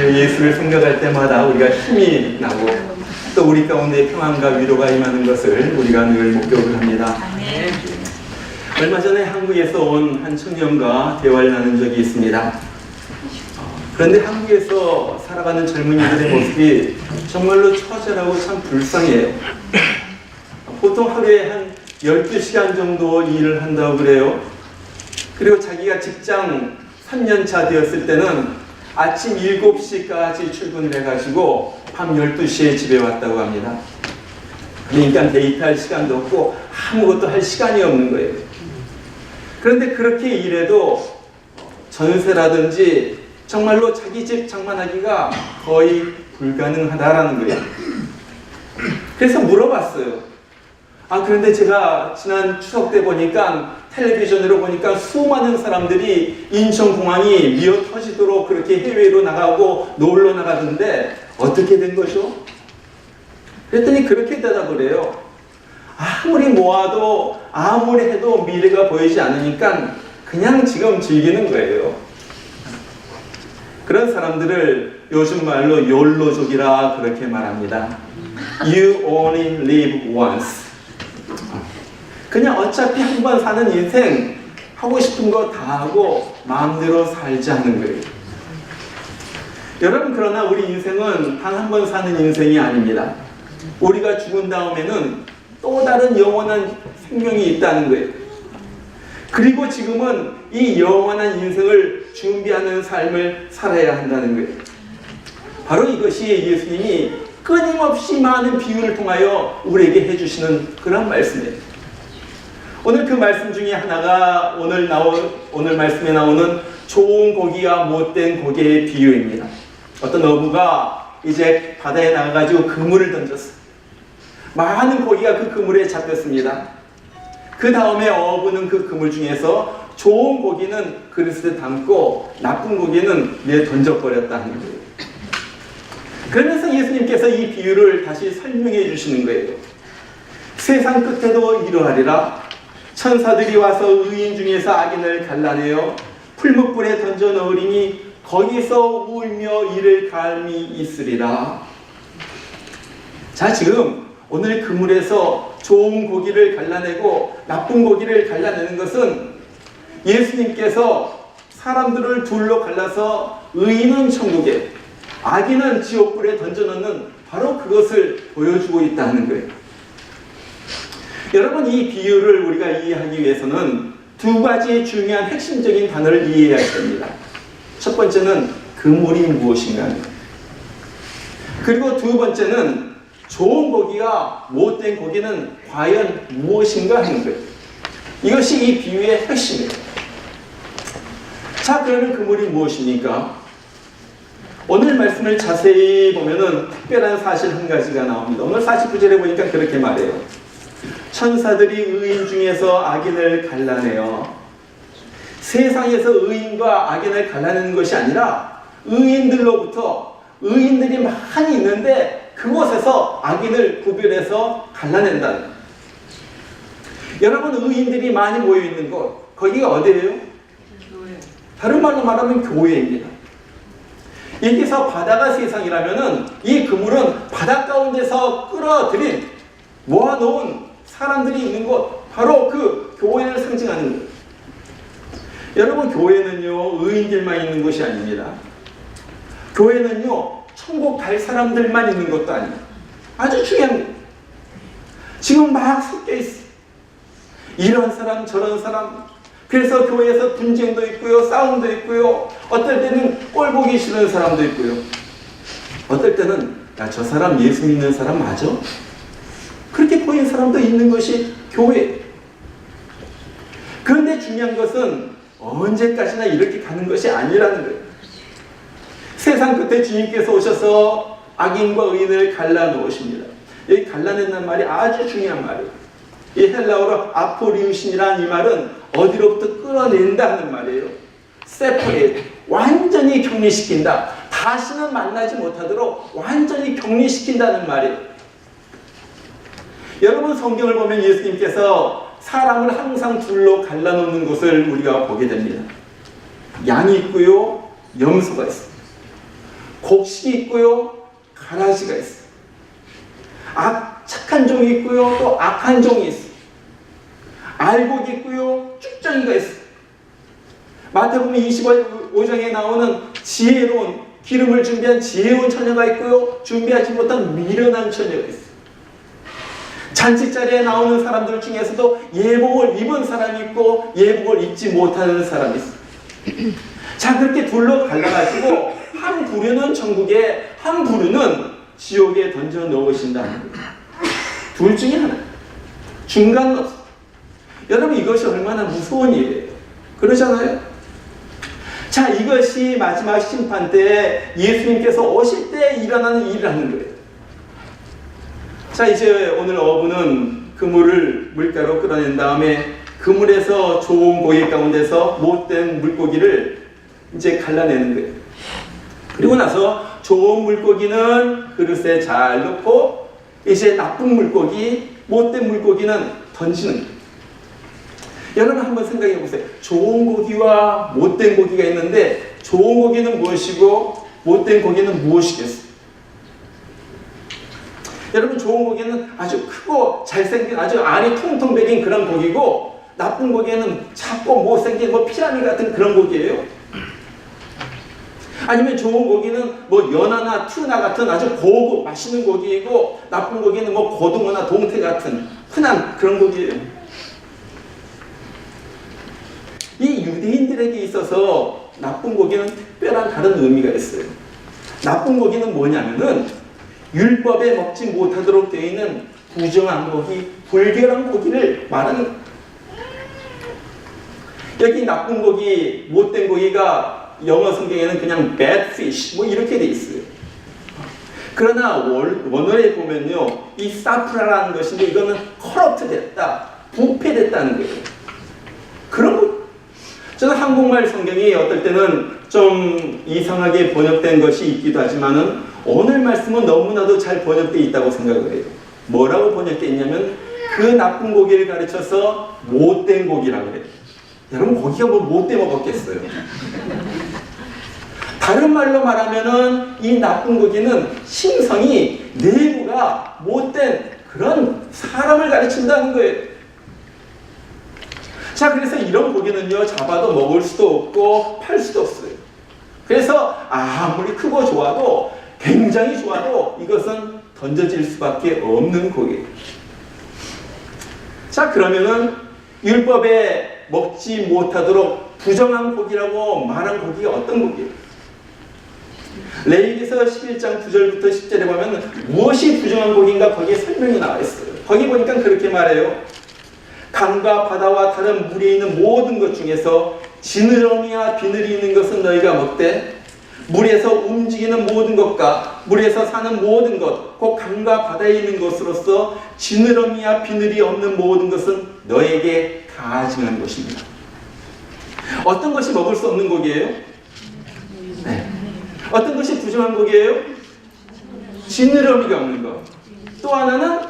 예수를 생각할 때마다 우리가 힘이 나고 또 우리 가운데 평안과 위로가 임하는 것을 우리가 늘 목격을 합니다. 얼마 전에 한국에서 온 한 청년과 대화를 나눈 적이 있습니다. 그런데 한국에서 살아가는 젊은이들의 모습이 정말로 처절하고 참 불쌍해요. 보통 하루에 한 12시간 정도 일을 한다고 그래요. 그리고 자기가 직장 3년차 되었을 때는 아침 7시까지 출근을 해가지고 밤 12시에 집에 왔다고 합니다. 그러니까 데이트할 시간도 없고 아무것도 할 시간이 없는 거예요. 그런데 그렇게 일해도 전세라든지 정말로 자기 집 장만하기가 거의 불가능하다라는 거예요. 그래서 물어봤어요. 그런데 제가 지난 추석 때 보니까 텔레비전으로 보니까 수많은 사람들이 인천공항이 미어 터지도록 그렇게 해외로 나가고 놀러 나가던데 어떻게 된 거죠? 그랬더니 그렇게 대답을 해요. 아무리 모아도 아무리 해도 미래가 보이지 않으니까 그냥 지금 즐기는 거예요. 그런 사람들을 요즘 말로 욜로족이라 그렇게 말합니다. You only live once. 그냥 어차피 한 번 사는 인생 하고 싶은 거 다 하고 마음대로 살자는 거예요. 여러분, 그러나 우리 인생은 단 한 번 사는 인생이 아닙니다. 우리가 죽은 다음에는 또 다른 영원한 생명이 있다는 거예요. 그리고 지금은 이 영원한 인생을 준비하는 삶을 살아야 한다는 거예요. 바로 이것이 예수님이 끊임없이 많은 비유를 통하여 우리에게 해주시는 그런 말씀이에요. 오늘 그 말씀 중에 하나가 오늘 말씀에 나오는 좋은 고기와 못된 고기의 비유입니다. 어떤 어부가 이제 바다에 나가가지고 그물을 던졌어요. 많은 고기가 그 그물에 잡혔습니다. 그 다음에 어부는 그 그물 중에서 좋은 고기는 그릇에 담고 나쁜 고기는 던져버렸다는 거예요. 그러면서 예수님께서 이 비유를 다시 설명해 주시는 거예요. 세상 끝에도 이러하리라. 천사들이 와서 의인 중에서 악인을 갈라내어 풀무불에 던져 넣으리니 거기서 울며 이를 갈미 있으리라. 자, 지금 오늘 그물에서 좋은 고기를 갈라내고 나쁜 고기를 갈라내는 것은 예수님께서 사람들을 둘로 갈라서 의인은 천국에 악인은 지옥불에 던져넣는 바로 그것을 보여주고 있다는 거예요. 여러분, 이 비유를 우리가 이해하기 위해서는 두 가지 중요한 핵심적인 단어를 이해해야 됩니다. 첫 번째는 그물이 무엇인가 하는 거예요. 그리고 두 번째는 좋은 고기와 못된 고기는 과연 무엇인가 하는 거예요. 이것이 이 비유의 핵심이에요. 자, 그러면 그물이 무엇입니까? 오늘 말씀을 자세히 보면은 특별한 사실 한 가지가 나옵니다. 오늘 49절에 보니까 그렇게 말해요. 천사들이 의인 중에서 악인을 갈라내어. 세상에서 의인과 악인을 갈라내는 것이 아니라 의인들로부터 의인들이 많이 있는데 그곳에서 악인을 구별해서 갈라낸다는 거예요. 여러분, 의인들이 많이 모여있는 곳, 거기가 어디예요? 다른 말로 말하면 교회입니다. 여기서 바다가 세상이라면은 이 그물은 바다 가운데서 끌어들인 모아놓은 사람들이 있는 곳, 바로 그 교회를 상징하는 거예요. 여러분, 교회는요 의인들만 있는 곳이 아닙니다. 교회는요 천국 갈 사람들만 있는 것도 아니에요. 아주 중요한 거예요. 지금 막 섞여 있어요. 이런 사람 저런 사람. 그래서 교회에서 분쟁도 있고요, 싸움도 있고요, 어떨 때는 꼴 보기 싫은 사람도 있고요, 어떨 때는 야, 저 사람 예수 믿는 사람 맞아? 그렇게 보이는 사람도 있는 것이 교회. 그런데 중요한 것은 언제까지나 이렇게 가는 것이 아니라는 거예요. 세상 끝에 주님께서 오셔서 악인과 의인을 갈라놓으십니다. 여기 갈라낸다는 말이 아주 중요한 말이에요. 이 헬라어로 아포리우신이라는 이 말은 어디로부터 끌어낸다 하는 말이에요. 세퍼레이트, 완전히 격리시킨다. 다시는 만나지 못하도록 완전히 격리시킨다는 말이에요. 여러분, 성경을 보면 예수님께서 사람을 항상 둘로 갈라놓는 것을 우리가 보게 됩니다. 양이 있고요, 염소가 있습니다. 곡식이 있고요, 가라지가 있어요. 착한 종이 있고요, 또 악한 종이 있어요. 알곡이 있고요, 쭉정이가 있어요. 마태복음 25장에 나오는 지혜로운, 기름을 준비한 지혜로운 처녀가 있고요, 준비하지 못한 미련한 처녀가 있어요. 잔치자리에 나오는 사람들 중에서도 예복을 입은 사람이 있고 예복을 입지 못하는 사람이 있어요. 자, 그렇게 둘로 갈라가지고 한 부류는 천국에, 한 부류는 지옥에 던져 넣으신다는 거예요. 둘 중에 하나. 중간은 없어요. 여러분, 이것이 얼마나 무서운 일이에요. 그러잖아요. 자, 이것이 마지막 심판 때 예수님께서 오실 때 일어나는 일을 하는 거예요. 자, 이제 오늘 어부는 그물을 물가로 끌어낸 다음에 그물에서 좋은 고기 가운데서 못된 물고기를 이제 갈라내는 거예요. 그리고 나서 좋은 물고기는 그릇에 잘 넣고 이제 나쁜 물고기, 못된 물고기는 던지는 거예요. 여러분 한번 생각해 보세요. 좋은 고기와 못된 고기가 있는데 좋은 고기는 무엇이고 못된 고기는 무엇이겠어요? 여러분, 좋은 고기는 아주 크고 잘생긴 아주 알이 통통 베긴 그런 고기고 나쁜 고기는 작고 못생긴 피라미 같은 그런 고기예요. 아니면 좋은 고기는 연어나 튜나 같은 아주 고급 맛있는 고기이고 나쁜 고기는 고등어나 동태 같은 흔한 그런 고기예요. 이 유대인들에게 있어서 나쁜 고기는 특별한 다른 의미가 있어요. 나쁜 고기는 뭐냐면은 율법에 먹지 못하도록 되어 있는 부정한 고기, 불결한 고기를 말하는 거예요. 여기 나쁜 고기, 못된 고기가 영어 성경에는 그냥 bad fish 이렇게 돼 있어요. 그러나 원어에 보면요, 이 사프라라는 것인데 이거는 corrupt 됐다, 부패됐다는 거예요. 그런 거. 저는 한국말 성경이 어떨 때는 좀 이상하게 번역된 것이 있기도 하지만은 오늘 말씀은 너무나도 잘 번역되어 있다고 생각을 해요. 뭐라고 번역되어 있냐면 그 나쁜 고기를 가르쳐서 못된 고기라고 그래요. 여러분, 고기가 못돼 먹었겠어요? 다른 말로 말하면은 이 나쁜 고기는 심성이, 내부가 못된 그런 사람을 가르친다는 거예요. 자, 그래서 이런 고기는요, 잡아도 먹을 수도 없고 팔 수도 없어요. 그래서 아무리 크고 좋아도, 굉장히 좋아도 이것은 던져질 수밖에 없는 고기예요. 자, 그러면은 율법에 먹지 못하도록 부정한 고기라고 말한 고기가 어떤 고기예요? 레위기서 11장 9절부터 10절에 보면 무엇이 부정한 고기인가 거기에 설명이 나와 있어요. 거기 보니까 그렇게 말해요. 강과 바다와 다른 물이 있는 모든 것 중에서 지느러미와 비늘이 있는 것은 너희가 먹되 물에서 움직이는 모든 것과 물에서 사는 모든 것, 곧 강과 바다에 있는 것으로서 지느러미와 비늘이 없는 모든 것은 너에게 가증한 것입니다. 어떤 것이 먹을 수 없는 고기예요? 네. 어떤 것이 부정한 고기예요? 지느러미가 없는 것. 또 하나는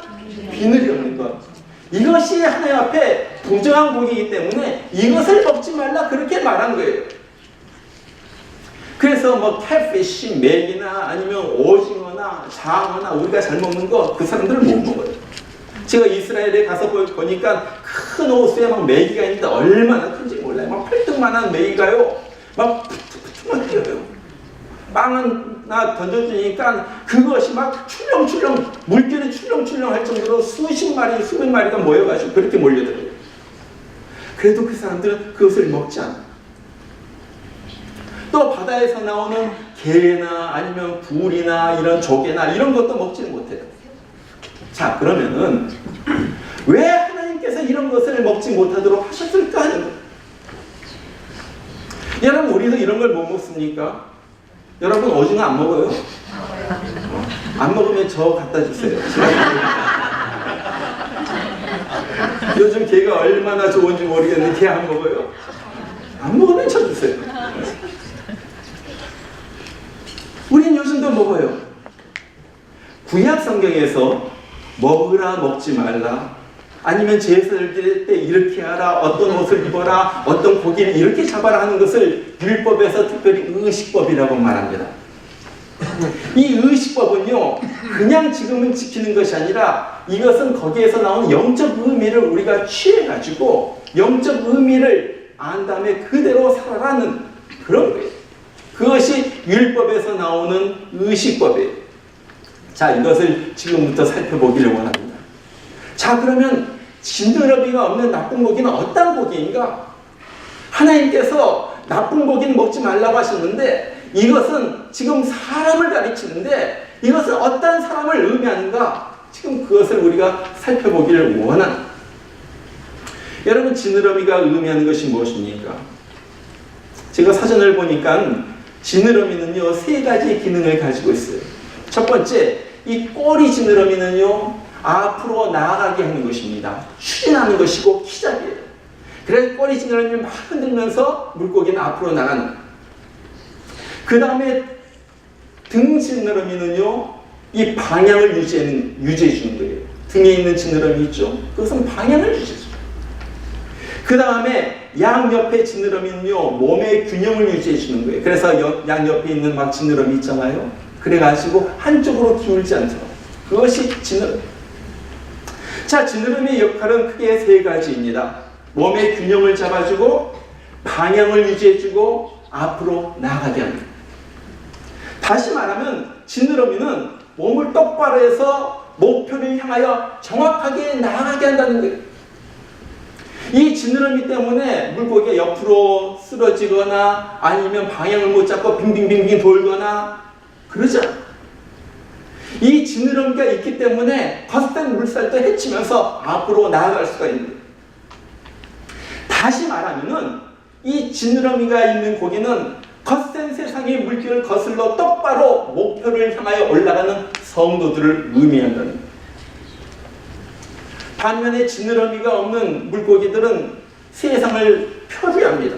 비늘이 없는 것. 이것이 하나님 앞에 부정한 고기이기 때문에 이것을 먹지 말라 그렇게 말한 거예요. 그래서 catfish, 메기나 아니면 오징어나 장어나 우리가 잘 먹는 거 그 사람들은 못 먹어요. 제가 이스라엘에 가서 보니까 큰 호수에 메기가 있는데 얼마나 큰지 몰라요. 팔뚝만한 메기가요, 푸툭푸툭만 뛰어요. 빵은 던져주니까 그것이 출렁출렁, 물결이 출렁출렁 할 정도로 수십 마리, 수백 마리가 모여가지고 그렇게 몰려들어요. 그래도 그 사람들은 그것을 먹지 않아요. 또 바다에서 나오는 게나 아니면 굴이나 이런 조개나 이런 것도 먹지는 못해요. 자, 그러면은 왜 하나님께서 이런 것을 먹지 못하도록 하셨을까 하는 거예요. 여러분, 우리도 이런 걸 못 먹습니까? 여러분, 오징어 안 먹어요? 안 먹으면 저 갖다 주세요. 요즘 게가 얼마나 좋은지 모르겠는데 게 안 먹어요? 안 먹으면 저 주세요. 우린 요즘도 먹어요. 구약 성경에서 먹으라 먹지 말라, 아니면 제사를 드릴 때 이렇게 하라, 어떤 옷을 입어라, 어떤 고기를 이렇게 잡아라 하는 것을 율법에서 특별히 의식법이라고 말합니다. 이 의식법은요, 그냥 지금은 지키는 것이 아니라 이것은 거기에서 나온 영적 의미를 우리가 취해가지고 영적 의미를 안 다음에 그대로 살아가는 그런 거예요. 그것이 율법에서 나오는 의식법이에요. 자, 이것을 지금부터 살펴보기를 원합니다. 자, 그러면 지느러미가 없는 나쁜 고기는 어떤 고기인가? 하나님께서 나쁜 고기는 먹지 말라고 하셨는데 이것은 지금 사람을 가리키는데 이것은 어떤 사람을 의미하는가? 지금 그것을 우리가 살펴보기를 원합니다. 여러분, 지느러미가 의미하는 것이 무엇입니까? 제가 사전을 보니까 지느러미는요, 세 가지 기능을 가지고 있어요. 첫 번째, 이 꼬리 지느러미는요, 앞으로 나아가게 하는 것입니다. 추진하는 것이고 키잡이에요. 그래서 꼬리 지느러미를 막 흔들면서 물고기는 앞으로 나가는. 그 다음에 등 지느러미는요, 이 방향을 유지해 주는 거예요. 등에 있는 지느러미 있죠? 그것은 방향을 유지해 줘요. 그 다음에 양옆에 지느러미는요, 몸의 균형을 유지해 주는 거예요. 그래서 양옆에 있는 막 지느러미 있잖아요. 그래가지고 한쪽으로 기울지 않도록. 그것이 지느러미. 자, 지느러미의 역할은 크게 세 가지입니다. 몸의 균형을 잡아주고, 방향을 유지해주고, 앞으로 나아가게 합니다. 다시 말하면 지느러미는 몸을 똑바로 해서 목표를 향하여 정확하게 나아가게 한다는 거예요. 이 지느러미 때문에 물고기가 옆으로 쓰러지거나 아니면 방향을 못 잡고 빙빙빙빙 돌거나 그러죠. 이 지느러미가 있기 때문에 거센 물살도 헤치면서 앞으로 나아갈 수가 있는 거예요. 다시 말하면은 이 지느러미가 있는 고기는 거센 세상의 물길을 거슬러 똑바로 목표를 향하여 올라가는 성도들을 의미한다는 거예요. 반면에 지느러미가 없는 물고기들은 세상을 표류합니다.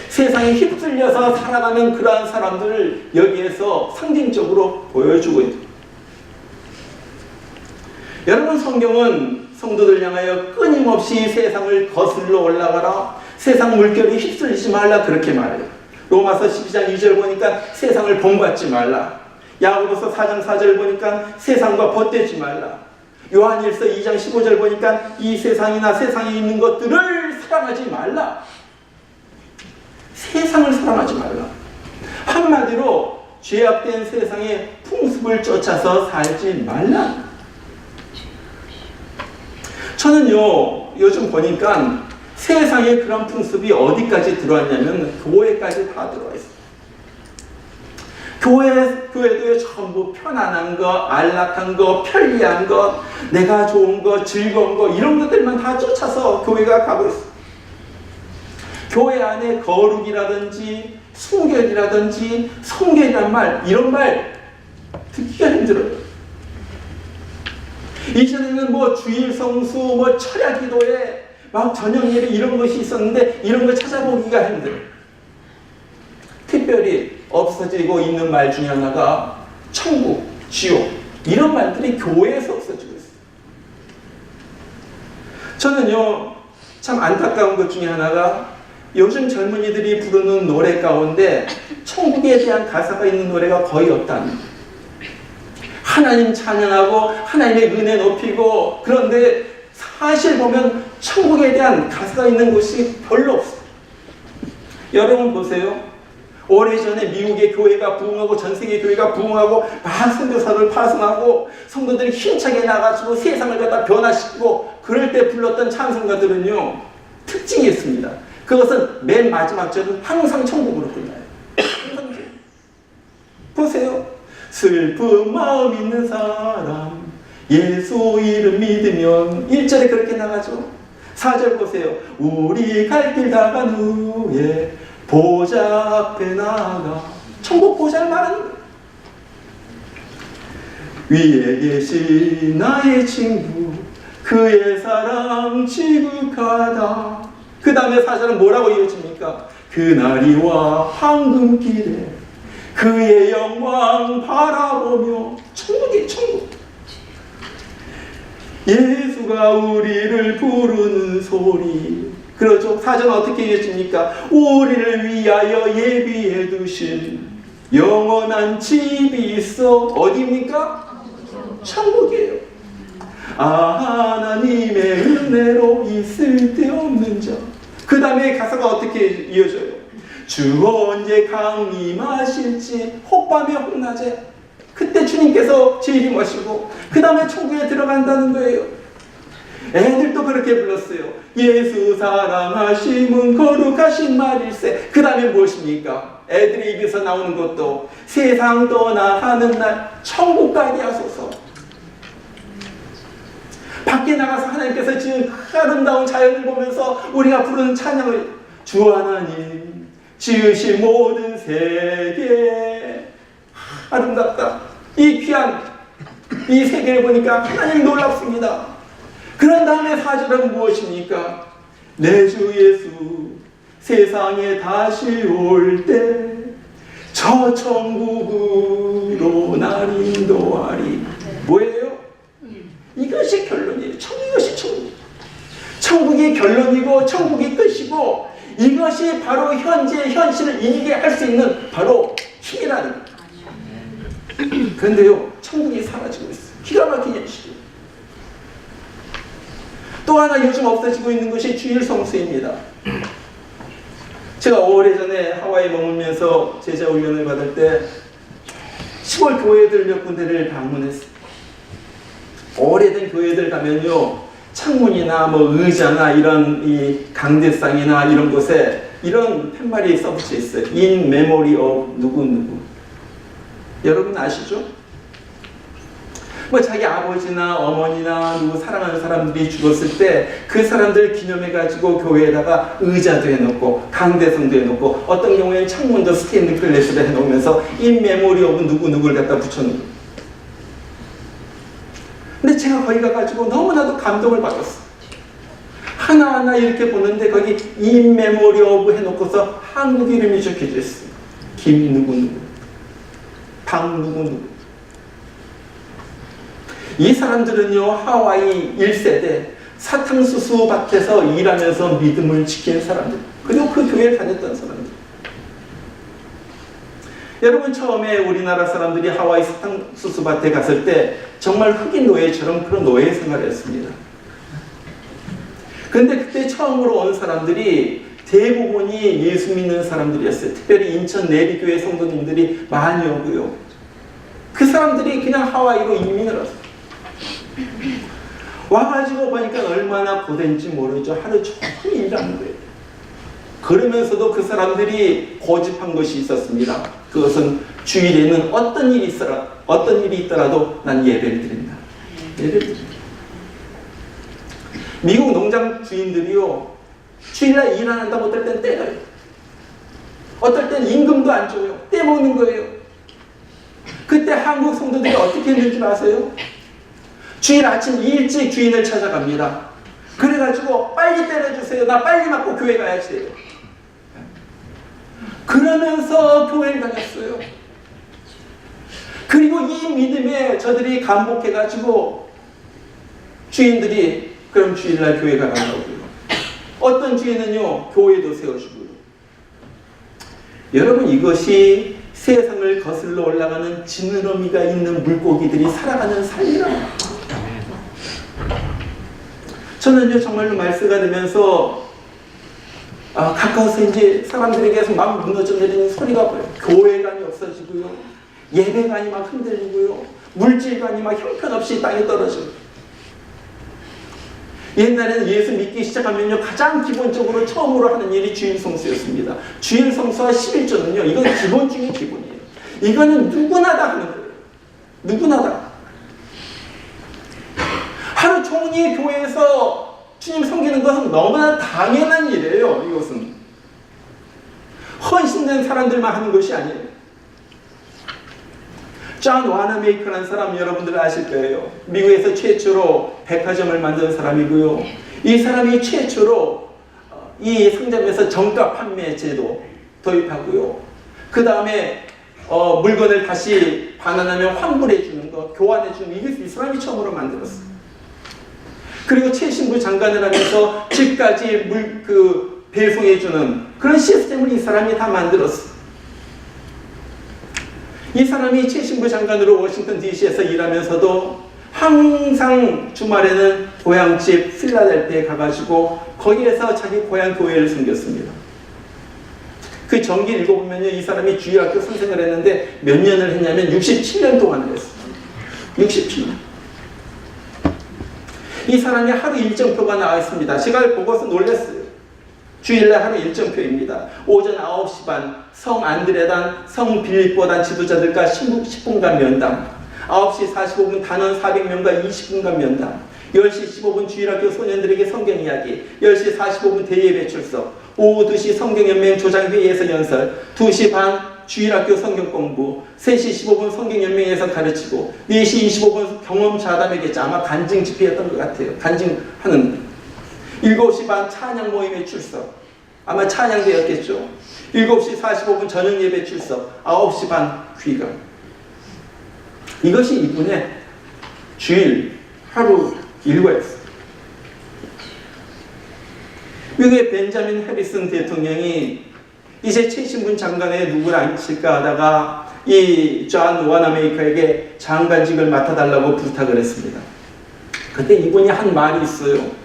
세상에 휩쓸려서 살아가는 그러한 사람들을 여기에서 상징적으로 보여주고 있습니다. 여러분, 성경은 성도들 향하여 끊임없이 세상을 거슬러 올라가라, 세상 물결이 휩쓸리지 말라 그렇게 말해요. 로마서 12장 2절 보니까 세상을 본받지 말라. 야고보서 4장 4절 보니까 세상과 벗되지 말라. 요한일서 2장 15절 보니까 이 세상이나 세상에 있는 것들을 사랑하지 말라. 세상을 사랑하지 말라. 한마디로 죄악된 세상의 풍습을 쫓아서 살지 말라. 저는요, 요즘 보니까 세상에 그런 풍습이 어디까지 들어왔냐면 교회까지 다 들어와 있어요. 교회도 전부 편안한 거, 안락한 거, 편리한 거, 내가 좋은 거, 즐거운 거 이런 것들만 다 쫓아서 교회가 가고 있어요. 교회 안에 거룩이라든지 순결이라든지 성결이란 말, 이런 말 듣기가 힘들어요. 이전에는 뭐 주일 성수, 뭐 철야 기도회, 막 저녁 예배 이런 것이 있었는데 이런 걸 찾아보기가 힘들어요. 특별히 없어지고 있는 말 중에 하나가 천국, 지옥 이런 말들이 교회에서 없어지고 있어요. 저는요, 참 안타까운 것 중에 하나가 요즘 젊은이들이 부르는 노래 가운데 천국에 대한 가사가 있는 노래가 거의 없다는 거예요. 하나님 찬양하고 하나님의 은혜 높이고, 그런데 사실 보면 천국에 대한 가사가 있는 곳이 별로 없어요. 여러분 보세요. 오래전에 미국의 교회가 부흥하고 전 세계 교회가 부흥하고 막 선교사를 파송하고 성도들이 힘차게 나가지고 세상을 갖다 변화시키고 그럴 때 불렀던 찬송가들은요, 특징이 있습니다. 그것은 맨 마지막 절은 항상 천국으로 끝나요. 보세요. 슬픈 마음 있는 사람 예수 이름 믿으면 1절에 그렇게 나가죠. 4절 보세요. 우리 갈 길 다 간 후에 보좌 앞에 나가. 천국 보좌를 말하는 거예요. 위에 계신 나의 친구 그의 사랑 지극하다. 그 다음에 4절은 뭐라고 이어집니까? 그날이 와 황금길에 그의 영광 바라보며. 천국이에요, 천국. 예수가 우리를 부르는 소리. 그렇죠. 4절 어떻게 이어집니까? 우리를 위하여 예비해 두신 영원한 집이 있어. 어디입니까? 천국이에요. 하나님의 은혜로 있을 데 없는 자. 그 다음에 가사가 어떻게 이어져요? 주 언제 강림하실지 혹밤에 혹낮에. 그때 주님께서 재림하시고 그 다음에 천국에 들어간다는 거예요. 애들도 그렇게 불렀어요. 예수 사랑하심은 거룩하신 말일세. 그 다음에 무엇입니까? 애들의 입에서 나오는 것도 세상 떠나 하는 날 천국 가게 하소서. 밖에 나가서 하나님께서 지은 그 아름다운 자연을 보면서 우리가 부르는 찬양을 주 하나님 지으신 모든 세계 아름답다. 이 귀한 이 세계를 보니까 하나님 놀랍습니다. 그런 다음에 4절은 무엇입니까? 내 주 예수 세상에 다시 올 때 저 천국으로 날 인도하리. 뭐예요? 이것이 결론이에요. 이것이 천국이에요. 천국이 결론이고 천국이 끝이고 이것이 바로 현재 현실을 이기게 할 수 있는 바로 힘이라는 거예요. 그런데요, 천국이 사라지고 있어요. 기가 막힌 현실이에요. 또 하나 요즘 없어지고 있는 것이 주일 성수입니다. 제가 오래전에 하와이에 머물면서 제자 훈련을 받을 때 시골 교회들 몇 군데를 방문했어요. 오래된 교회들 가면요, 창문이나 뭐 의자나 이런 이 강대상이나 이런 곳에 이런 팻말이 써붙여 있어요. In memory of 누구누구. 여러분 아시죠? 뭐 자기 아버지나 어머니나 누구 사랑하는 사람들이 죽었을 때 그 사람들 기념해가지고 교회에다가 의자도 해놓고 강대성도 해놓고 어떤 경우에는 창문도 스테인드 글래스로 해놓으면서 In memory of 누구누구를 갖다 붙여놓은 거예요. 근데 제가 거기 가가지고 너무나도 감동을 받았어요. 하나하나 이렇게 보는데 거기 In memory of 해놓고서 한국 이름이 적혀져 있어요. 김 누구누구, 박 누구누구. 이 사람들은요, 하와이 1세대 사탕수수 밭에서 일하면서 믿음을 지킨 사람들, 그리고 그 교회를 다녔던 사람들. 여러분, 처음에 우리나라 사람들이 하와이 사탕수수 밭에 갔을 때 정말 흑인 노예처럼 그런 노예 생활을 했습니다. 그런데 그때 처음으로 온 사람들이 대부분이 예수 믿는 사람들이었어요. 특별히 인천 내리교회 성도님들이 많이 오고요. 그 사람들이 그냥 하와이로 이민을 왔어요. 와가지고 보니까 얼마나 고된지 모르죠. 하루 종일 일하는 거예요. 그러면서도 그 사람들이 고집한 것이 있었습니다. 그것은 주일에는 어떤 일이 있더라도 난 예배를 드린다. 예배를 드린다. 미국 농장 주인들이요, 주일날 일 안 한다고 어떨 땐 때려요. 어떨 땐 임금도 안 줘요. 떼먹는 거예요. 그때 한국 성도들이 어떻게 했는 줄 아세요? 주일 아침 일찍 주인을 찾아갑니다. 그래가지고 빨리 때려주세요. 나 빨리 맞고 교회 가야지 돼요. 그러면서 교회를 다녔어요. 그리고 이 믿음에 저들이 감복해가지고 주인들이 그럼 주일날 교회 가라고요. 어떤 주인은요, 교회도 세워주고요. 여러분, 이것이 세상을 거슬러 올라가는 지느러미가 있는 물고기들이 살아가는 삶이라. 저는요, 정말로 말씀가 되면서 가까워서 이제 사람들에게서 막 무너져 내리는 소리가 보여요. 교회관이 없어지고요, 예배관이 막 흔들리고요, 물질관이 막 형편없이 땅에 떨어져요. 옛날에는 예수 믿기 시작하면요, 가장 기본적으로 처음으로 하는 일이 주일 성수였습니다. 주일 성수와 11조는요, 이건 기본 중에 기본이에요. 이거는 누구나 다 하는 거예요. 누구나 다. 하루 종일 교회에서 주님 섬기는 것은 너무나 당연한 일이에요. 이것은 헌신된 사람들만 하는 것이 아니에요. 존 와나메이커라는 사람 여러분들 아실 거예요. 미국에서 최초로 백화점을 만든 사람이고요. 이 사람이 최초로 이 상점에서 정가 판매 제도 도입하고요. 그 다음에 물건을 다시 반환하면 환불해 주는 거, 교환해 주는 거, 이것을 이 사람이 처음으로 만들었어요. 그리고 최신부 장관을 하면서 집까지 배송해 주는 그런 시스템을 이 사람이 다 만들었어요. 이 사람이 최신부 장관으로 워싱턴 DC에서 일하면서도 항상 주말에는 고향집 필라델피아에 가가지고 거기에서 자기 고향 교회를 섬겼습니다. 그 전기 읽어보면요, 이 사람이 주일학교 선생을 했는데 몇 년을 했냐면 67년 동안을 했어요. 67년. 이 사람이 하루 일정표가 나와 있습니다. 제가 보고서 놀랐어요. 주일날 하루 일정표입니다. 오전 9시 반 성 안드레단, 성 빌립보단 지도자들과 10분간 면담, 9시 45분 단원 400명과 20분간 면담, 10시 15분 주일학교 소년들에게 성경 이야기, 10시 45분 대예배 출석, 오후 2시 성경연맹 조장회의에서 연설, 2시 반 주일학교 성경 공부, 3시 15분 성경연맹에서 가르치고, 4시 25분 경험 자담회겠죠. 아마 간증 집회였던 것 같아요. 간증하는. 7시 반 찬양 모임에 출석. 아마 찬양대였겠죠. 7시 45분 저녁 예배 출석. 9시 반 귀가. 이것이 이분의 주일 하루 일과였어요. 미국의 벤자민 해리슨 대통령이 이제 최신분 장관에 누구를 앉힐까 하다가 이 존 와나메이커에게 장관직을 맡아달라고 부탁을 했습니다. 그때 이분이 한 말이 있어요.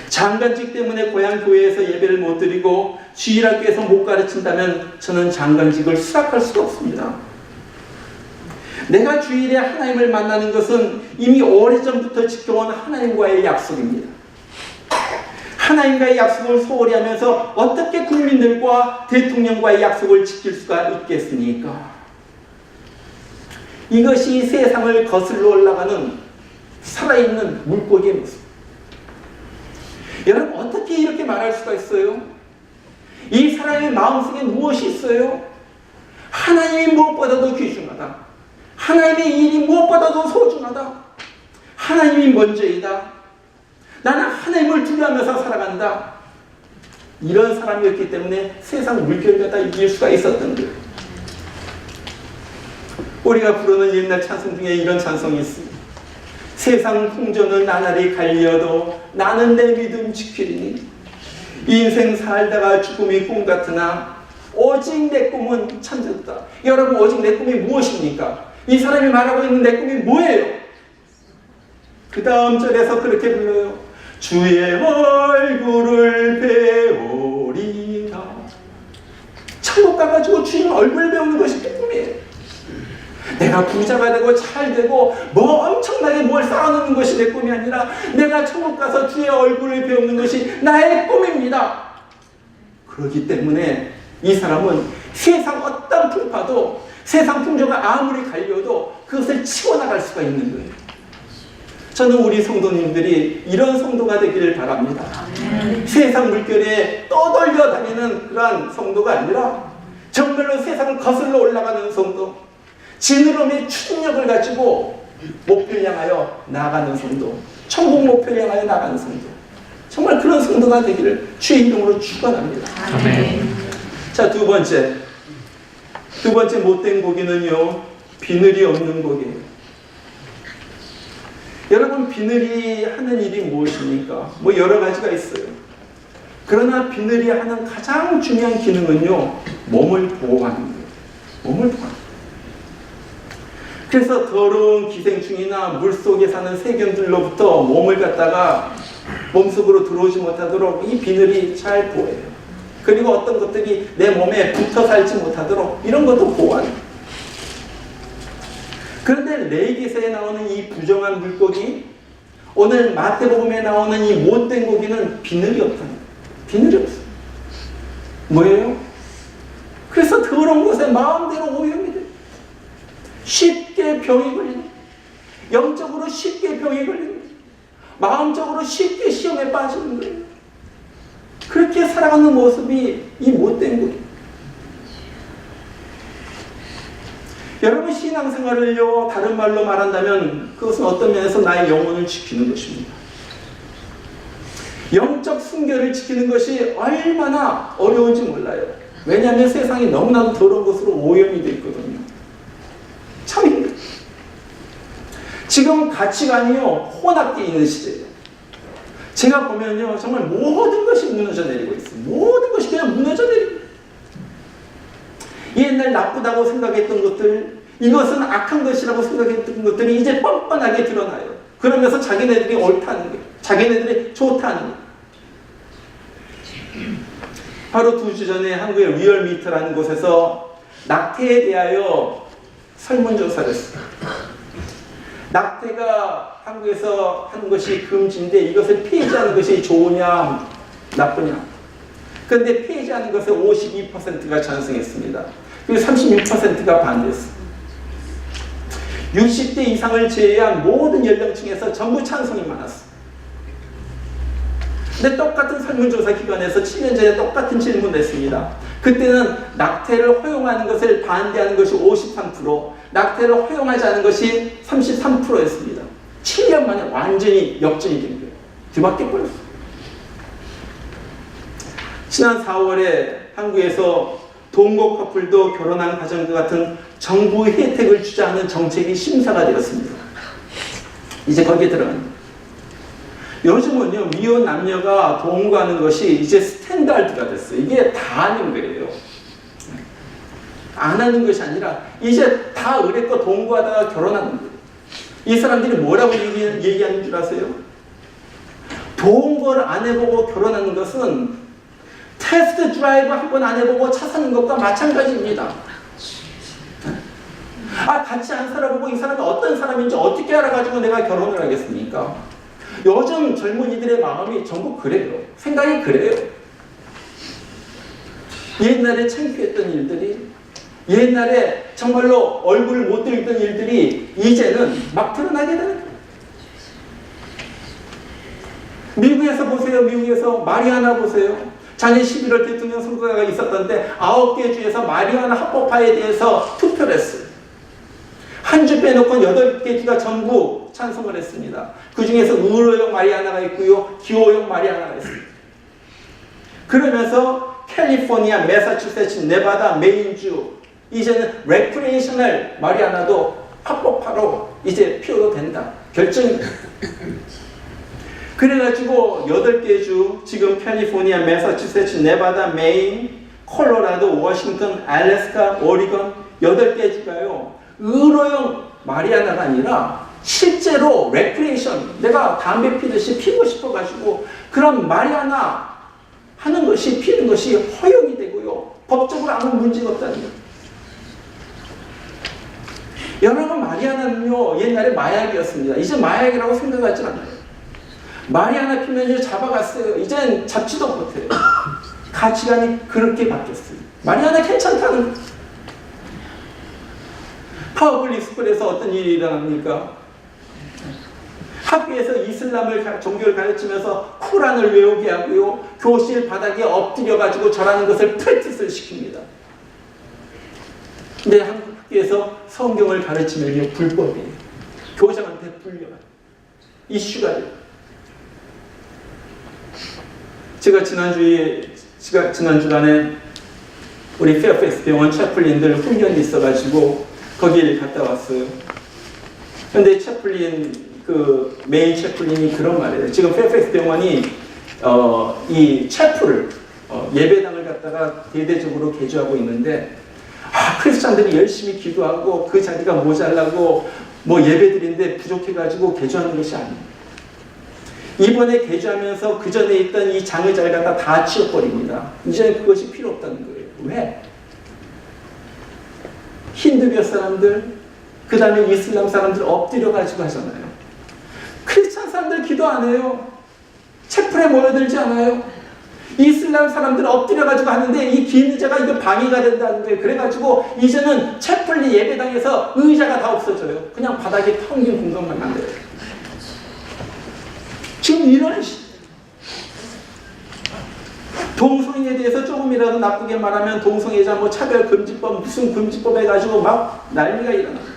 장관직 때문에 고향 교회에서 예배를 못 드리고 주일학교에서 못 가르친다면 저는 장관직을 수락할 수가 없습니다. 내가 주일에 하나님을 만나는 것은 이미 오래전부터 지켜온 하나님과의 약속입니다. 하나님과의 약속을 소홀히 하면서 어떻게 국민들과 대통령과의 약속을 지킬 수가 있겠습니까? 이것이 세상을 거슬러 올라가는 살아있는 물고기의 모습. 여러분, 어떻게 이렇게 말할 수가 있어요? 이 사람의 마음속에 무엇이 있어요? 하나님이 무엇보다도 귀중하다. 하나님의 일이 무엇보다도 소중하다. 하나님이 먼저이다. 나는 하나님을 두려워하면서 살아간다. 이런 사람이었기 때문에 세상 물결과 다 이길 수가 있었던 거예요. 우리가 부르는 옛날 찬송 중에 이런 찬송이 있습니다. 세상 풍조는 나날이 갈려도 나는 내 믿음 지키리니 인생 살다가 죽음이 꿈 같으나 오직 내 꿈은 참되다. 여러분, 오직 내 꿈이 무엇입니까? 이 사람이 말하고 있는 내 꿈이 뭐예요? 그 다음 절에서 그렇게 불러요. 주의 얼굴을 배우리라. 천국 가가지고 주님 얼굴을 배우는 것이 내 꿈이에요. 내가 부자가 되고 잘 되고 뭐 엄청나게 뭘 쌓아놓는 것이 내 꿈이 아니라 내가 천국 가서 주의 얼굴을 배우는 것이 나의 꿈입니다. 그렇기 때문에 이 사람은 세상 어떤 풍파도, 세상 풍조가 아무리 갈려도 그것을 치워나갈 수가 있는 거예요. 저는 우리 성도님들이 이런 성도가 되기를 바랍니다. 세상 물결에 떠돌려 다니는 그러한 성도가 아니라 정말로 세상을 거슬러 올라가는 성도, 지느러미의 추진력을 가지고 목표를 향하여 나아가는 성도, 천국 목표를 향하여 나아가는 성도, 정말 그런 성도가 되기를 주의 이름으로 축원합니다. 아멘. 자, 두 번째 못된 고기는요, 비늘이 없는 고기예요. 여러분, 비늘이 하는 일이 무엇입니까? 뭐 여러 가지가 있어요. 그러나 비늘이 하는 가장 중요한 기능은요, 몸을 보호하는 거예요. 몸을 보호하는 거예요. 그래서 더러운 기생충이나 물속에 사는 세균들로부터 몸을 갖다가 몸속으로 들어오지 못하도록 이 비늘이 잘 보호해요. 그리고 어떤 것들이 내 몸에 붙어 살지 못하도록 이런 것도 보호하는 거예요. 그런데 레위기서에 나오는 이 부정한 물고기, 오늘 마태복음에 나오는 이 못된 고기는 비늘이 없다는 거예요. 비늘이 없어요. 뭐예요? 그래서 더러운 곳에 마음대로 오염이 돼요. 쉽게 병이 걸리는, 영적으로 쉽게 병이 걸리는, 마음적으로 쉽게 시험에 빠지는 거예요. 그렇게 살아가는 모습이 이 못된 거예요. 여러분, 신앙생활을요, 다른 말로 말한다면 그것은 어떤 면에서 나의 영혼을 지키는 것입니다. 영적 순결을 지키는 것이 얼마나 어려운지 몰라요. 왜냐하면 세상이 너무나도 더러운 것으로 오염이 되어 있거든요. 참 힘들어요. 지금 가치관이요, 혼합되어 있는 시대예요. 제가 보면요, 정말 모든 것이 무너져 내리고 있어요. 모든 것이 그냥 무너져 내리고 있어요. 옛날 나쁘다고 생각했던 것들, 이것은 악한 것이라고 생각했던 것들이 이제 뻔뻔하게 드러나요. 그러면서 자기네들이 옳다는 거예요. 자기네들이 좋다는 거예요. 바로 2주 전에 한국의 리얼미터라는 곳에서 낙태에 대하여 설문조사를 했어요. 낙태가 한국에서 하는 것이 금지인데 이것을 폐지하는 것이 좋으냐 나쁘냐. 그런데 폐지하는 것에 52%가 찬성했습니다. 그리고 36%가 반대했습니다. 60대 이상을 제외한 모든 연령층에서 전부 찬성이 많았어요. 근데 똑같은 설문조사 기관에서 7년 전에 똑같은 질문을 했습니다. 그때는 낙태를 허용하는 것을 반대하는 것이 53%, 낙태를 허용하지 않은 것이 33%였습니다. 7년 만에 완전히 역전이 된 거예요. 뒤바뀌어 버렸어요. 지난 4월에 한국에서 동거 커플도 결혼한 가정과 같은 정부의 혜택을 주장하는 정책이 심사가 되었습니다. 이제 거기에 들어갑니다. 요즘은요, 미혼 남녀가 동거하는 것이 이제 스탠다드가 됐어요. 이게 다 하는 거예요. 안 하는 것이 아니라 이제 다 의뢰껏 동거하다가 결혼하는 거예요. 이 사람들이 뭐라고 얘기하는 줄 아세요? 동거를 안 해보고 결혼하는 것은 테스트 드라이브 한 번 안 해보고 차 사는 것과 마찬가지입니다. 같이 안 살아보고 이 사람이 어떤 사람인지 어떻게 알아가지고 내가 결혼을 하겠습니까? 요즘 젊은이들의 마음이 전부 그래요. 생각이 그래요. 옛날에 창피했던 일들이, 옛날에 정말로 얼굴을 못 들던 일들이 이제는 막 드러나게 되는 거예요. 미국에서 보세요. 미국에서 마리아나 보세요. 작년 11월 대통령 선거가 있었던데 9개 주에서 마리아나 합법화에 대해서 투표를 했어요. 한 주 빼놓고 8개 주가 전부 찬성을 했습니다. 그 중에서 의료용 마리아나가 있고요. 기호용 마리아나가 있습니다. 그러면서 캘리포니아, 매사추세츠, 네바다, 메인주 이제는 레크레이셔널 마리아나도 합법화로 이제 피워도 된다. 결정이 그래가지고 8개 주, 지금 캘리포니아, 매사추세츠, 네바다, 메인, 콜로라도, 워싱턴, 알래스카, 오리건 8개 주가요. 의료용 마리아나가 아니라 실제로 레크레이션, 내가 담배 피듯이 피고 싶어가지고 그런 마리아나 하는 것이, 피는 것이 허용이 되고요. 법적으로 아무 문제가 없다는 거예요. 여러분, 마리아나는요, 옛날에 마약이었습니다. 이제 마약이라고 생각하지 않아요. 마리아나 피면 이제 잡아갔어요. 이젠 잡지도 못해요. 가치관이 그렇게 바뀌었어요. 마리아나 괜찮다는 거예요. 파워블릭 스쿨에서 어떤 일이 일어납니까? 학교에서 이슬람을 종교를 가르치면서 쿠란을 외우게 하고요. 교실 바닥에 엎드려가지고 절하는 것을 프랙티스를 시킵니다. 근데 한국 학교에서 성경을 가르치면 불법이에요. 교장한테 불려가요. 이슈가 돼요. 제가 지난 주간에 우리 페어팩스 병원 채플린들 훈련이 있어가지고 거기를 갔다 왔어요. 근데 채플린 메인 채플린이 그런 말이에요. 지금 페어팩스 병원이 이 채플을 예배당을 갖다가 대대적으로 개조하고 있는데 크리스찬들이 열심히 기도하고 그 자리가 모자라고 뭐 예배드리는데 부족해가지고 개조하는 것이 아니에요. 이번에 개조하면서 그 전에 있던 이 장의자를 갖다 다 치워버립니다. 이제는 그것이 필요 없다는 거예요. 왜? 힌두교 사람들, 그 다음에 이슬람 사람들 엎드려가지고 하잖아요. 크리스찬 사람들 기도 안 해요. 채플에 모여들지 않아요. 이슬람 사람들 엎드려가지고 하는데 이 긴 의자가 이거 방해가 된다는 거예요. 그래가지고 이제는 채플리 예배당에서 의자가 다 없어져요. 그냥 바닥에 텅 빈 공간만 만들어요. 지금 이런 동성애에 대해서 조금이라도 나쁘게 말하면 동성애자 뭐 차별금지법 무슨 금지법 해가지고 막 난리가 일어납니다.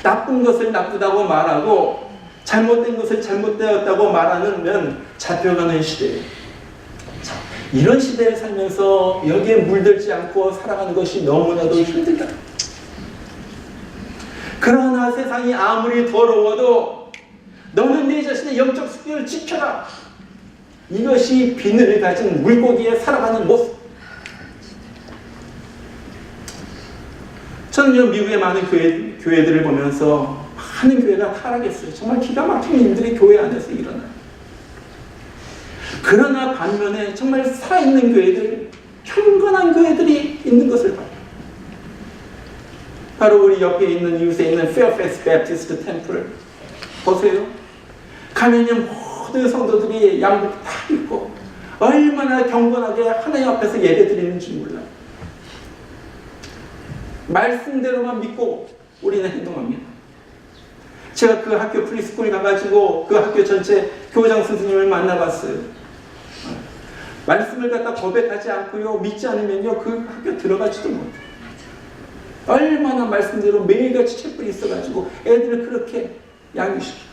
나쁜 것을 나쁘다고 말하고 잘못된 것을 잘못되었다고 말하면 잡혀가는 시대예요. 이런 시대를 살면서 여기에 물들지 않고 살아가는 것이 너무나도 힘들다. 그러나 세상이 아무리 더러워도 너는 네 자신의 영적 숙기를 지켜라. 이것이 비늘을 가진 물고기의 살아가는 모습. 저는 미국의 많은 교회들을 보면서 많은 교회가 타락했어요. 정말 기가 막힌 일들이 교회 안에서 일어나요. 그러나 반면에 정말 살아있는 교회들, 경건한 교회들이 있는 것을 봐요. 바로 우리 옆에 있는 이웃에 있는 Fairfax Baptist Temple 보세요. 가면요 모든 성도들이 양복 다 입고 얼마나 경건하게 하나님 앞에서 예배 드리는지 몰라요. 말씀대로만 믿고 우리는 행동합니다. 제가 그 학교 프리스쿨 가가지고 그 학교 전체 교장 선생님을 만나봤어요. 말씀을 갖다 고백하지 않고요, 믿지 않으면요 그 학교 들어가지도 못해요. 얼마나 말씀대로 매일같이 책벌이 있어가지고 애들을 그렇게 양육시켜요.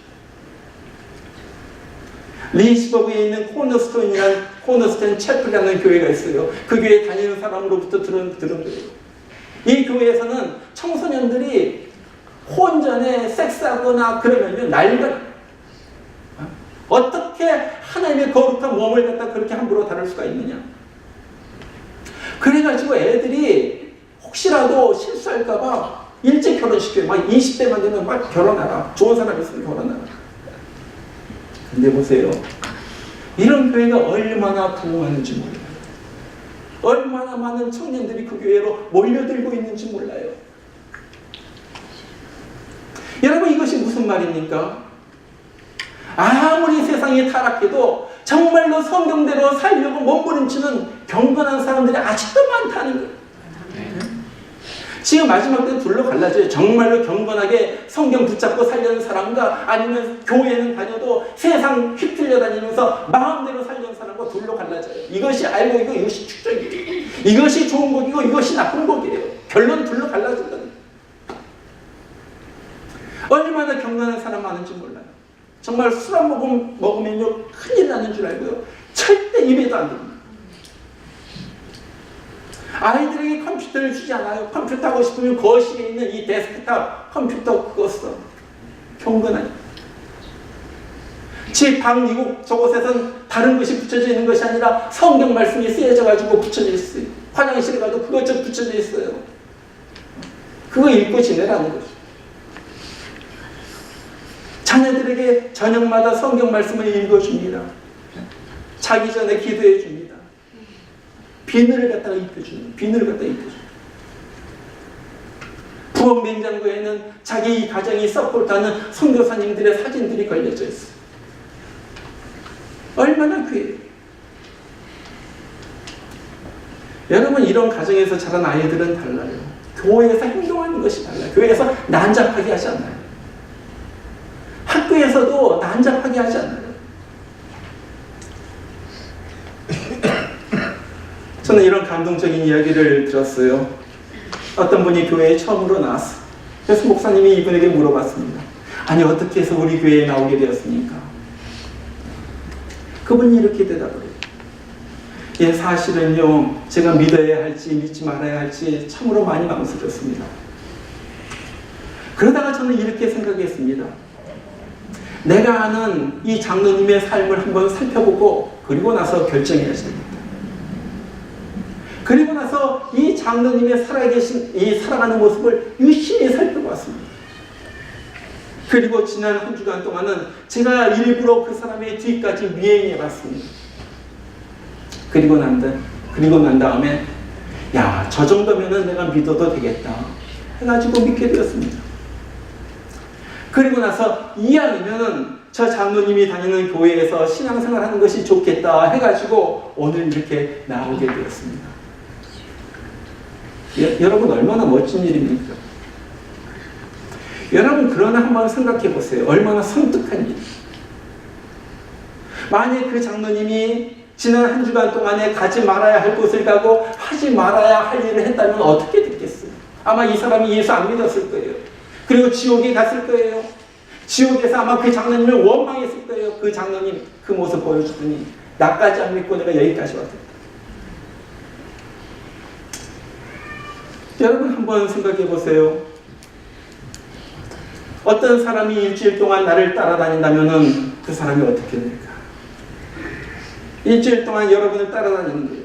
리시버그에 있는 코너스톤 채플이라는 교회가 있어요. 그 교회에 다니는 사람으로부터 들은 거예요. 이 교회에서는 청소년들이 혼전에 섹스하거나 그러면요 난리가 어떻게 하나님의 거룩한 몸을 갖다 그렇게 함부로 다룰 수가 있느냐. 그래가지고 애들이 혹시라도 실수할까봐 일찍 결혼시켜요. 막 20대만 되면 막 결혼하라. 좋은 사람 있으면 결혼하라. 근데 보세요. 이런 교회가 얼마나 부흥하는지 몰라요. 얼마나 많은 청년들이 그 교회로 몰려들고 있는지 몰라요. 여러분 이것이 무슨 말입니까? 아무리 세상이 타락해도 정말로 성경대로 살려고 몸부림치는 경건한 사람들이 아직도 많다는 거예요. 지금 마지막 때 둘로 갈라져요. 정말로 경건하게 성경 붙잡고 살려는 사람과 아니면 교회는 다녀도 세상 휩쓸려 다니면서 마음대로 살려는 사람과 둘로 갈라져요. 이것이 알곡이고 이것이 축적이에요. 이것이 좋은 곡이고 이것이 나쁜 곡이에요. 결론 둘로 갈라진다는 거예요. 얼마나 경건한 사람 많은지 몰라요. 정말 술 한 모금 먹으면요 큰일 나는 줄 알고요. 절대 입에도 안 됩니다. 아이들에게 컴퓨터를 주지 않아요. 컴퓨터 하고 싶으면 거실에 있는 이 데스크탑 컴퓨터 그거 써. 경건하게. 제 방 이곳 저곳에선 다른 것이 붙여져 있는 것이 아니라 성경 말씀이 쓰여져 가지고 붙여져 있어요. 화장실에 가도 그것저것 붙여져 있어요. 그거 읽고 지내라는 거죠. 자녀들에게 저녁마다 성경 말씀을 읽어줍니다. 자기 전에 기도해 줍니다. 비늘을 갖다가 입혀주는, 비늘을 갖다가 입혀주는. 부엌 냉장고에는 자기 가정이 서포트하는 선교사님들의 사진들이 걸려져 있어요. 얼마나 귀해요. 여러분 이런 가정에서 자란 아이들은 달라요. 교회에서 행동하는 것이 달라요. 교회에서 난잡하게 하지 않아요. 학교에서도 난잡하게 하지 않아요. 저는 이런 감동적인 이야기를 들었어요. 어떤 분이 교회에 처음으로 나왔어요. 그래서 목사님이 이분에게 물어봤습니다. 아니 어떻게 해서 우리 교회에 나오게 되었습니까? 그분이 이렇게 대답을 해요. 예, 사실은요 제가 믿어야 할지 믿지 말아야 할지 참으로 많이 망설였습니다. 그러다가 저는 이렇게 생각했습니다. 내가 아는 이 장로님의 삶을 한번 살펴보고 그리고 나서 결정해야지 됩니다. 그리고 나서 이 장로님의 살아계신 이 살아가는 모습을 유심히 살펴봤습니다. 그리고 지난 한 주간 동안은 제가 일부러 그 사람의 뒤까지 미행해봤습니다. 그리고 난 다음에 야, 저 정도면은 내가 믿어도 되겠다 해가지고 믿게 되었습니다. 그리고 나서 이왕이면은 저 장로님이 다니는 교회에서 신앙생활 하는 것이 좋겠다 해가지고 오늘 이렇게 나오게 되었습니다. 여러분 얼마나 멋진 일입니까? 여러분 그러나 한번 생각해 보세요. 얼마나 섬뜩한 일. 만약 그 장로님이 지난 한 주간 동안에 가지 말아야 할 곳을 가고 하지 말아야 할 일을 했다면 어떻게 됐겠어요? 아마 이 사람이 예수 안 믿었을 거예요. 그리고 지옥에 갔을 거예요. 지옥에서 아마 그 장로님을 원망했을 거예요. 그 장로님 그 모습 보여주더니 나까지 안 믿고 내가 여기까지 왔다. 여러분 한번 생각해 보세요. 어떤 사람이 일주일 동안 나를 따라다닌다면 그 사람이 어떻게 될까? 일주일 동안 여러분을 따라다니는 거예요.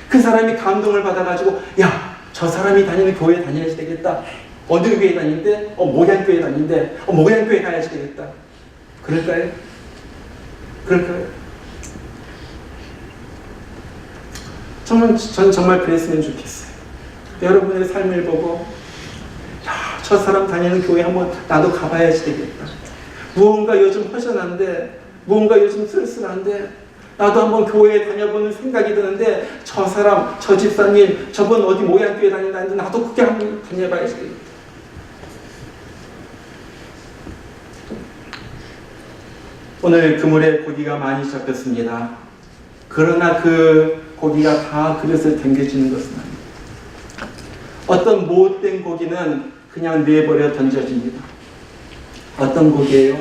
그 사람이 감동을 받아가지고 야 저 사람이 다니는 교회 다녀야지 되겠다. 어느 교회 다니는데? 목양교회 다니는데? 목양교회 가야지 되겠다. 그럴까요? 그럴까요? 전 정말 그랬으면 좋겠어요. 여러분의 삶을 보고 저 사람 다니는 교회 한번 나도 가봐야지 되겠다. 무언가 요즘 허전한데, 무언가 요즘 쓸쓸한데 나도 한번 교회에 다녀보는 생각이 드는데 저 사람, 저 집사님, 저분 어디 목양교회 다닌다는데 나도 그게 한번 다녀봐야지 되겠다. 오늘 그물에 고기가 많이 잡혔습니다. 그러나 그 고기가 다 그릇에 담겨지는 것은 아닙니다. 어떤 못된 고기는 그냥 내버려 던져집니다. 어떤 고기예요?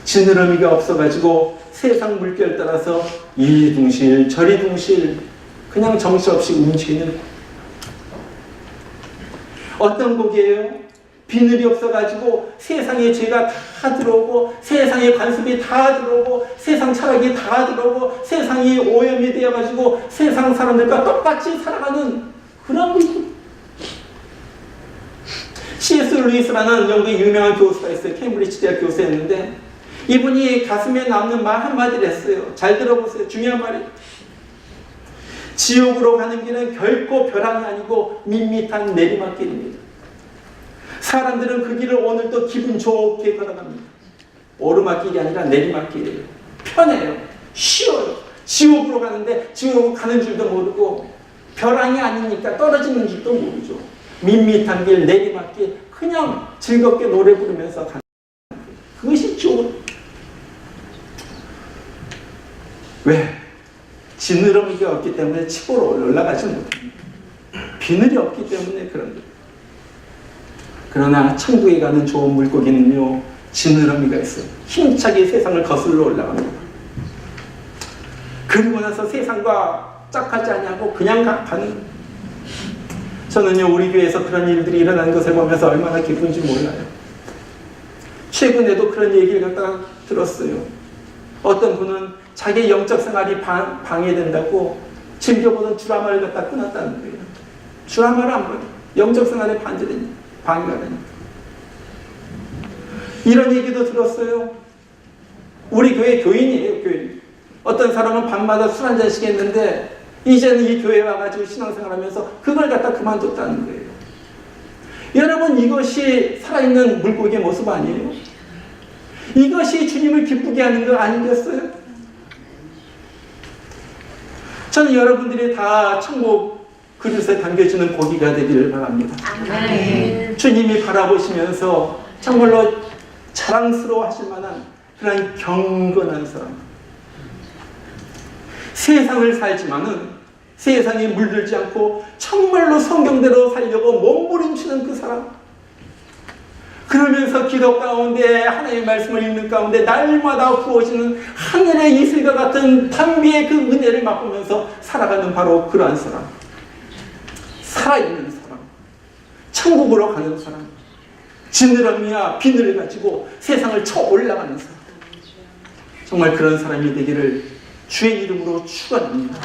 지느러미가 없어가지고 세상 물결 따라서 이리 둥실 저리 둥실 그냥 정신없이 움직이는 고기. 어떤 고기예요? 비늘이 없어가지고 세상의 죄가 다 들어오고 세상의 관습이 다 들어오고 세상 철학이 다 들어오고 세상이 오염이 되어가지고 세상 사람들과 똑같이 살아가는 그런 물건. C.S. 루이스라는 영국의 유명한 교수가 있어요. 케임브리지 대학 교수였는데 이분이 가슴에 남는 말 한마디를 했어요. 잘 들어보세요. 중요한 말이. 지옥으로 가는 길은 결코 벼랑이 아니고 밋밋한 내리막길입니다. 사람들은 그 길을 오늘도 기분 좋게 걸어갑니다. 오르막길이 아니라 내리막길이에요. 편해요. 쉬워요. 지옥으로 가는데 지옥으로 가는 줄도 모르고 벼랑이 아니니까 떨어지는 줄도 모르죠. 밋밋한 길, 내리막길 그냥 즐겁게 노래 부르면서 가는 거예요. 그것이 지옥. 왜? 지느러미가 없기 때문에 치고로 올라가지 못합니다. 비늘이 없기 때문에 그런 거예요. 그러나 천국에 가는 좋은 물고기는요, 지느러미가 있어요. 힘차게 세상을 거슬러 올라갑니다. 그리고 나서 세상과 짝하지 않냐고 그냥 가는. 저는요, 우리 교회에서 그런 일들이 일어나는 것을 보면서 얼마나 기쁜지 몰라요. 최근에도 그런 얘기를 갖다가 들었어요. 어떤 분은 자기의 영적 생활이 방해된다고 즐겨보던 드라마를 갖다 끊었다는 거예요. 드라마를 안 봐요. 영적 생활에 방해가 되니까. 이런 얘기도 들었어요. 우리 교회 교인이에요, 교인. 어떤 사람은 밤마다 술 한 잔씩 했는데 이제는 이 교회에 와가지고 신앙생활하면서 그걸 갖다 그만뒀다는 거예요. 여러분, 이것이 살아있는 물고기의 모습 아니에요? 이것이 주님을 기쁘게 하는 거 아니겠어요? 저는 여러분들이 다 천국 그릇에 담겨지는 고기가 되기를 바랍니다. 아멘. 주님이 바라보시면서 정말로 자랑스러워 하실 만한 그런 경건한 사람. 세상을 살지만은 세상에 물들지 않고 정말로 성경대로 살려고 몸부림치는 그 사람. 그러면서 기도 가운데 하나님의 말씀을 읽는 가운데 날마다 부어지는 하늘의 이슬과 같은 담비의 그 은혜를 맛보면서 살아가는 바로 그러한 사람. 살아있는 사람. 천국으로 가는 사람. 지느러미와 비늘을 가지고 세상을 쳐 올라가는 사람. 정말 그런 사람이 되기를 주의 이름으로 축원합니다.